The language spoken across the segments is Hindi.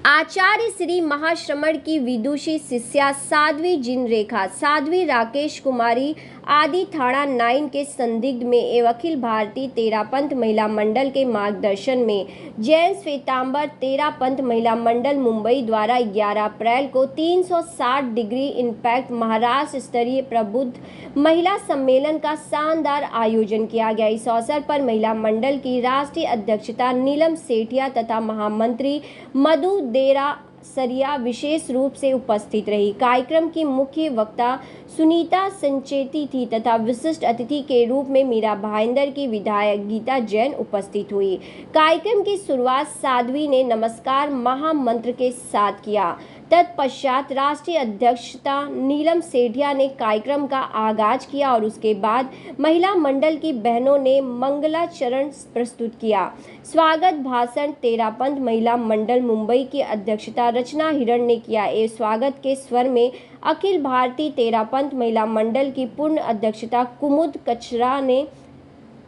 आचार्य श्री महाश्रमण की विदुषी शिष्या साध्वी जिनरेखा, साध्वी राकेश कुमारी आदि थाना 9 के संदिग्ध में एवं अखिल भारतीय तेरापंथ महिला मंडल के मार्गदर्शन में जैन श्वेतांबर तेरापंथ महिला मंडल मुंबई द्वारा 11 अप्रैल को 360 डिग्री इम्पैक्ट महाराष्ट्र स्तरीय प्रबुद्ध महिला सम्मेलन का शानदार आयोजन किया गया। इस अवसर पर महिला मंडल की राष्ट्रीय अध्यक्षता नीलम सेठिया तथा महामंत्री मधु देरा सरिया विशेष रूप से उपस्थित रही। कार्यक्रम की मुख्य वक्ता सुनीता संचेती थी तथा विशिष्ट अतिथि के रूप में मीरा भाईंदर की विधायक गीता जैन उपस्थित हुई। कार्यक्रम की शुरुआत साध्वी ने नमस्कार महामंत्र के साथ किया। तत्पश्चात राष्ट्रीय अध्यक्षता नीलम सेठिया ने कार्यक्रम का आगाज किया और उसके बाद महिला मंडल की बहनों ने मंगलाचरण प्रस्तुत किया। स्वागत भाषण तेरापंथ महिला मंडल मुंबई की अध्यक्षता रचना हिरण ने किया। स्वागत के स्वर में अखिल भारतीय तेरापंथ महिला मंडल की पूर्ण अध्यक्षता कुमुद कचरा ने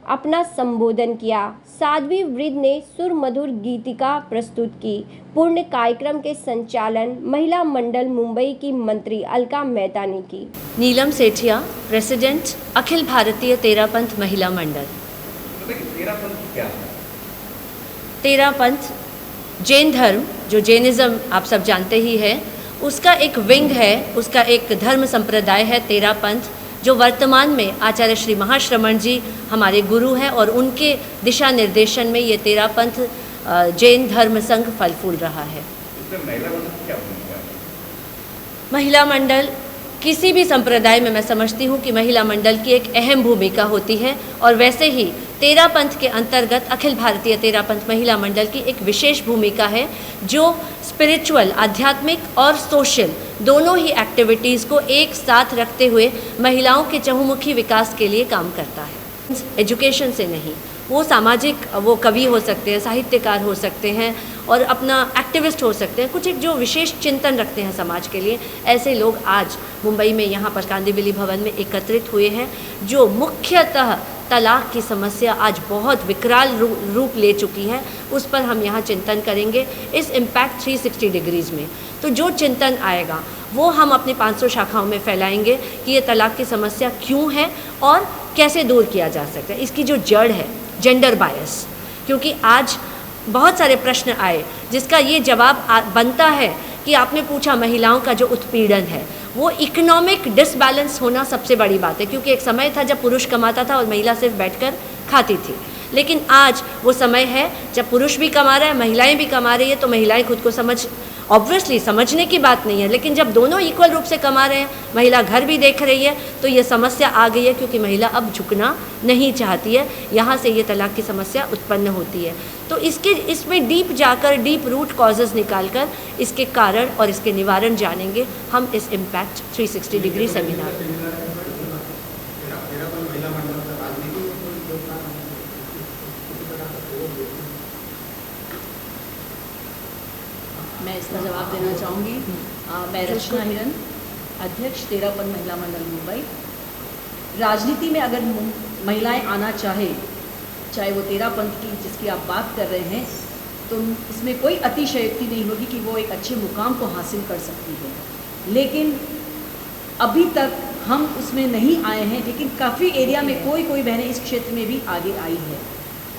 अपना संबोधन किया। साध्वी वृद्ध ने सुरमधुर गीतिका प्रस्तुत की। पूर्ण कार्यक्रम के संचालन महिला मंडल मुंबई की मंत्री अलका मेहता ने की। नीलम सेठिया, प्रेसिडेंट अखिल भारतीय तेरापंथ महिला मंडल। तेरापंथ क्या है? तेरापंथ जैन धर्म, जो जैनिज्म आप सब जानते ही है, उसका एक विंग है, उसका एक धर्म संप्रदाय है तेरापंथ, जो वर्तमान में आचार्य श्री महाश्रमण जी हमारे गुरु हैं और उनके दिशा निर्देशन में ये तेरापंथ जैन धर्म संघ फल फूल रहा है। इसमें महिला मंडल क्या भूमिका है? महिला मंडल किसी भी संप्रदाय में मैं समझती हूँ कि महिला मंडल की एक अहम भूमिका होती है और वैसे ही तेरापंथ के अंतर्गत अखिल भारतीय तेरापंथ महिला मंडल की एक विशेष भूमिका है, जो स्पिरिचुअल, आध्यात्मिक और सोशल दोनों ही एक्टिविटीज़ को एक साथ रखते हुए महिलाओं के चहुमुखी विकास के लिए काम करता है। एजुकेशन से नहीं, वो सामाजिक, वो कवि हो सकते हैं, साहित्यकार हो सकते हैं और अपना एक्टिविस्ट हो सकते हैं, कुछ एक जो विशेष चिंतन रखते हैं समाज के लिए, ऐसे लोग आज मुंबई में यहाँ पर कांदिवली भवन में एकत्रित हुए हैं, जो मुख्यतः तलाक की समस्या आज बहुत विकराल रूप ले चुकी है, उस पर हम यहाँ चिंतन करेंगे इस इम्पैक्ट 360 डिग्रीज़ में। तो जो चिंतन आएगा वो हम अपनी 500 शाखाओं में फैलाएंगे कि ये तलाक की समस्या क्यों है और कैसे दूर किया जा सकता है। इसकी जो जड़ है जेंडर बायस, क्योंकि आज बहुत सारे प्रश्न आए जिसका ये जवाब बनता है कि आपने पूछा महिलाओं का जो उत्पीड़न है, वो इकोनॉमिक डिसबैलेंस होना सबसे बड़ी बात है, क्योंकि एक समय था जब पुरुष कमाता था और महिला सिर्फ बैठकर खाती थी, लेकिन आज वो समय है जब पुरुष भी कमा रहा है, महिलाएं भी कमा रही है, तो महिलाएं खुद को ऑब्वियसली समझने की बात नहीं है, लेकिन जब दोनों इक्वल रूप से कमा रहे हैं, महिला घर भी देख रही है, तो ये समस्या आ गई है, क्योंकि महिला अब झुकना नहीं चाहती है। यहाँ से ये तलाक की समस्या उत्पन्न होती है। तो इसमें डीप जाकर, डीप रूट कॉजेज़ निकालकर इसके कारण और इसके निवारण जानेंगे हम इस इम्पैक्ट 360 डिग्री सेमिनार में। मैं इसका जवाब देना चाहूँगी। मैं रचना हिरन, अध्यक्ष तेरापंथ महिला मंडल मुंबई। राजनीति में अगर महिलाएं आना चाहे वो तेरापंथ की जिसकी आप बात कर रहे हैं, तो इसमें कोई अतिशयोक्ति नहीं होगी कि वो एक अच्छे मुकाम को हासिल कर सकती है, लेकिन अभी तक हम उसमें नहीं आए हैं। लेकिन काफ़ी एरिया में कोई बहनें इस क्षेत्र में भी आगे आई है।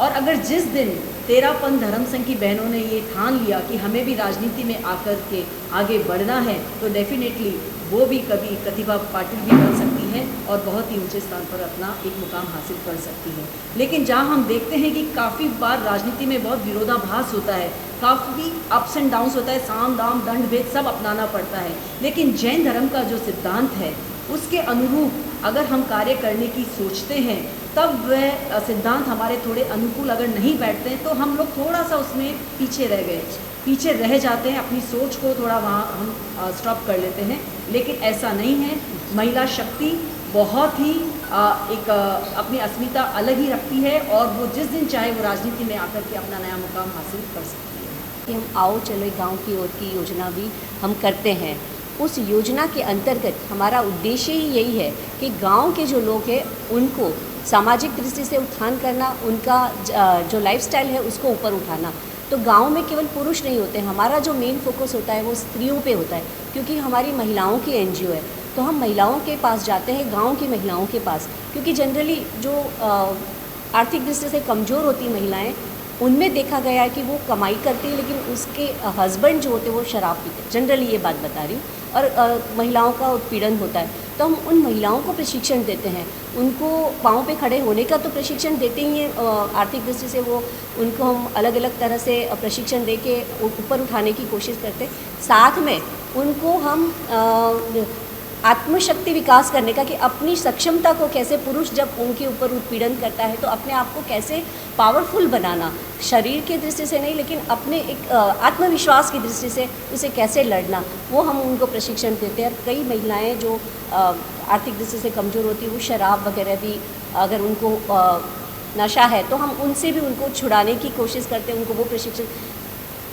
और अगर जिस दिन तेरापंथ धर्म संघ की बहनों ने ये ठान लिया कि हमें भी राजनीति में आकर के आगे बढ़ना है, तो डेफिनेटली वो भी कभी प्रतिभा पाटिल भी बन सकती है और बहुत ही ऊंचे स्थान पर अपना एक मुकाम हासिल कर सकती है। लेकिन जहाँ हम देखते हैं कि काफ़ी बार राजनीति में बहुत विरोधाभास होता है, काफ़ी अप्स एंड डाउन्स होता है, साम दाम दंड भेद सब अपनाना पड़ता है, लेकिन जैन धर्म का जो सिद्धांत है उसके अनुरूप अगर हम कार्य करने की सोचते हैं, तब वह सिद्धांत हमारे थोड़े अनुकूल अगर नहीं बैठते हैं, तो हम लोग थोड़ा सा उसमें पीछे रह जाते हैं, अपनी सोच को थोड़ा वहाँ हम स्टॉप कर लेते हैं। लेकिन ऐसा नहीं है। महिला शक्ति बहुत ही अपनी अस्मिता अलग ही रखती है और वो जिस दिन चाहे वो राजनीति में आकर के अपना नया मुकाम हासिल कर सकती है। कि हम आओ चलो गांव की ओर की योजना भी हम करते हैं। उस योजना के अंतर्गत हमारा उद्देश्य ही यही है कि गांव के जो लोग हैं उनको सामाजिक दृष्टि से उत्थान करना, उनका जो लाइफस्टाइल है उसको ऊपर उठाना। तो गांव में केवल पुरुष नहीं होते, हमारा जो मेन फोकस होता है वो स्त्रियों पे होता है, क्योंकि हमारी महिलाओं की एनजीओ है। तो हम महिलाओं के पास जाते हैं, गांव की महिलाओं के पास, क्योंकि जनरली जो आर्थिक दृष्टि से कमज़ोर होती महिलाएं, उनमें देखा गया है कि वो कमाई करती है लेकिन उसके हस्बैंड जो होते हैं वो शराब पीते हैं, जनरली ये बात बता रही हूँ, और महिलाओं का उत्पीड़न होता है। तो हम उन महिलाओं को प्रशिक्षण देते हैं, उनको पाँव पे खड़े होने का तो प्रशिक्षण देते ही हैं, आर्थिक दृष्टि से वो उनको हम अलग अलग तरह से प्रशिक्षण दे के ऊपर उठाने की कोशिश करते हैं। साथ में उनको हम आत्मशक्ति विकास करने का, कि अपनी सक्षमता को कैसे, पुरुष जब उनके ऊपर उत्पीड़न करता है तो अपने आप को कैसे पावरफुल बनाना, शरीर की दृष्टि से नहीं लेकिन अपने एक आत्मविश्वास की दृष्टि से उसे कैसे लड़ना, वो हम उनको प्रशिक्षण देते हैं। कई महिलाएं जो आर्थिक दृष्टि से कमज़ोर होती है, वो शराब वगैरह भी, अगर उनको नशा है तो हम उनसे भी उनको छुड़ाने की कोशिश करते हैं, उनको वो प्रशिक्षण।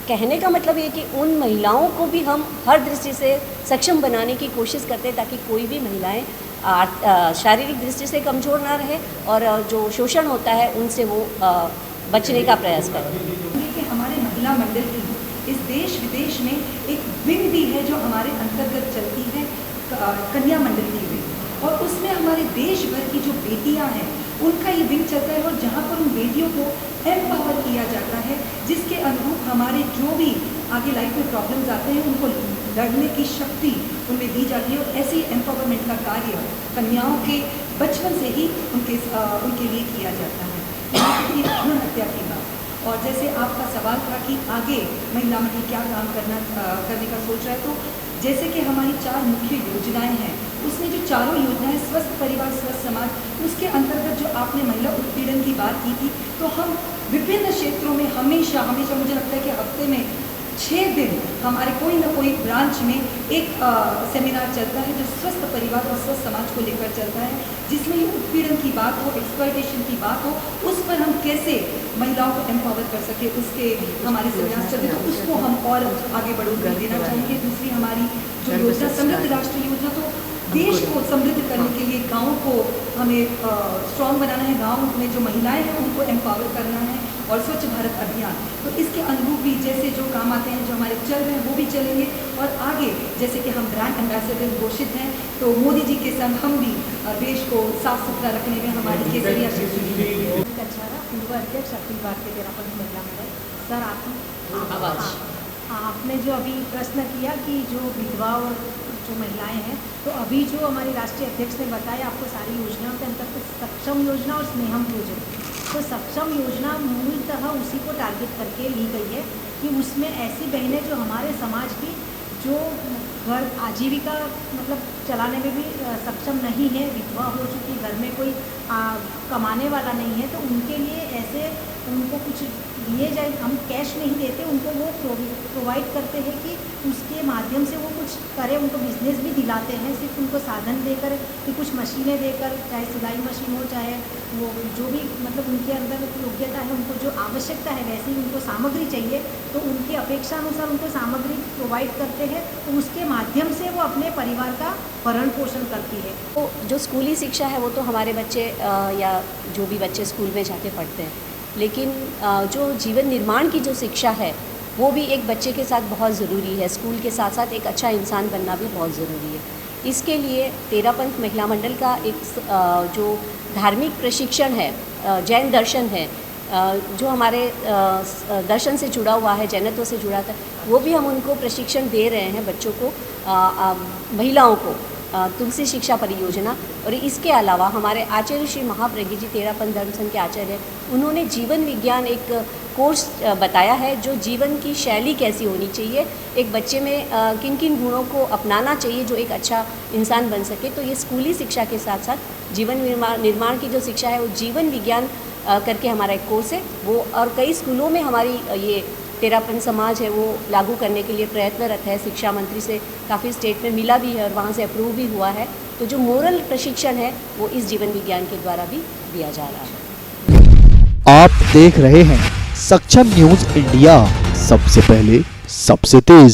कहने का मतलब ये कि उन महिलाओं को भी हम हर दृष्टि से सक्षम बनाने की कोशिश करते हैं, ताकि कोई भी महिलाएं शारीरिक दृष्टि से कमज़ोर ना रहे और जो शोषण होता है उनसे वो बचने का प्रयास करें। कि हमारे महिला मंडल की इस देश विदेश में एक विंग भी है जो हमारे अंतर्गत चलती है, कन्या मंडल की विंग, और उसमें हमारे देश भर की जो बेटियां हैं उनका ये विंग चलता है, और जहाँ पर उन बेटियों को एम्पावर किया जाता है, जिसके अनुरूप हमारे जो भी आगे लाइफ में प्रॉब्लम्स आते हैं उनको लड़ने की शक्ति उनमें दी जाती है। और ऐसी एम्पावरमेंट का कार्य कन्याओं के बचपन से ही उनके लिए किया जाता है। भ्रूण हत्या की बात, और जैसे आपका सवाल था कि आगे महिला मंडल क्या काम करने का सोच रहा है, तो जैसे कि हमारी 4 मुख्य योजनाएं हैं, उसमें जो चारों योजनाएं स्वस्थ परिवार स्वस्थ समाज, उसके अंतर्गत जो आपने महिला उत्पीड़न की बात की थी, तो हम विभिन्न क्षेत्रों में हमेशा मुझे लगता है कि हफ्ते में 6 दिन हमारे कोई ना कोई ब्रांच में एक सेमिनार चलता है जो स्वस्थ परिवार और स्वस्थ समाज को लेकर चलता है, जिसमें ये उत्पीड़न की बात हो, एक्सप्लॉयटेशन की बात हो, उस पर हम कैसे महिलाओं को एम्पावर कर सके, उसके हमारे सेमिनार चलते, तो उसको हम और आगे बढ़ोतरी देना चाहेंगे। दूसरी हमारी जो योजना समृद्ध राष्ट्र योजना, तो देश को समृद्ध करने के लिए गाँव को हमें स्ट्रॉन्ग बनाना है, गाँव में जो महिलाएं हैं उनको एम्पावर करना है, और स्वच्छ भारत अभियान, तो इसके अनुरूप भी जैसे जो काम आते हैं जो हमारे चल रहे हैं वो भी चलेंगे। और आगे जैसे कि हम ब्रांड एम्बेसडर घोषित हैं, तो मोदी जी के संग हम भी देश को साफ सुथरा रखने में हमारी केसरिया पूर्व अध्यक्ष अखिल भारतीय तेरापंथ महिला मंडल। सर, आपने जो अभी प्रश्न किया कि जो विधवा और जो महिलाएं हैं, तो अभी जो हमारी राष्ट्रीय अध्यक्ष ने बताया आपको सारी योजनाओं के अंतर्गत सक्षम योजना और स्नेहम योजना, तो सक्षम योजना मूलतः उसी को टारगेट करके ली गई है कि उसमें ऐसी बहनें जो हमारे समाज की जो घर आजीविका मतलब चलाने में भी सक्षम नहीं है, विधवा हो चुकी, घर में कोई कमाने वाला नहीं है, तो उनके लिए ऐसे उनको कुछ दिए जाए, हम कैश नहीं देते, उनको वो प्रोवाइड करते हैं कि उसके माध्यम से वो कुछ करें, उनको बिजनेस भी दिलाते हैं, सिर्फ उनको साधन देकर कि कुछ मशीनें देकर, चाहे सिलाई मशीन हो, चाहे वो जो भी मतलब उनके अंदर योग्यता है, उनको जो आवश्यकता है वैसे ही उनको सामग्री चाहिए, तो उनकी अपेक्षा अनुसार उनको सामग्री प्रोवाइड करते हैं, तो उसके माध्यम से वो अपने परिवार का भरण पोषण करती है। तो जो स्कूली शिक्षा है वो तो हमारे बच्चे या जो भी बच्चे स्कूल में जाके पढ़ते हैं, लेकिन जो जीवन निर्माण की जो शिक्षा है वो भी एक बच्चे के साथ बहुत ज़रूरी है। स्कूल के साथ साथ एक अच्छा इंसान बनना भी बहुत ज़रूरी है। इसके लिए तेरापंथ महिला मंडल का एक जो धार्मिक प्रशिक्षण है, जैन दर्शन है, जो हमारे दर्शन से जुड़ा हुआ है, जैनत्व से जुड़ा था, वो भी हम उनको प्रशिक्षण दे रहे हैं बच्चों को, महिलाओं को, तुलसी शिक्षा परियोजना। और इसके अलावा हमारे आचार्य श्री महाप्रज्ञ जी तेरापंथ धर्म संघ के आचार्य, उन्होंने जीवन विज्ञान एक कोर्स बताया है, जो जीवन की शैली कैसी होनी चाहिए, एक बच्चे में किन किन गुणों को अपनाना चाहिए जो एक अच्छा इंसान बन सके। तो ये स्कूली शिक्षा के साथ साथ जीवन निर्माण की जो शिक्षा है वो जीवन विज्ञान करके हमारा एक कोर्स है वो, और कई स्कूलों में हमारी ये तेरापंथ समाज है वो लागू करने के लिए प्रयत्नरत है। शिक्षा मंत्री से काफ़ी स्टेट में मिला भी है और वहाँ से अप्रूव भी हुआ है। तो जो मोरल प्रशिक्षण है वो इस जीवन विज्ञान के द्वारा भी दिया जा रहा है। आप देख रहे हैं सक्षम न्यूज इंडिया, सबसे पहले सबसे तेज।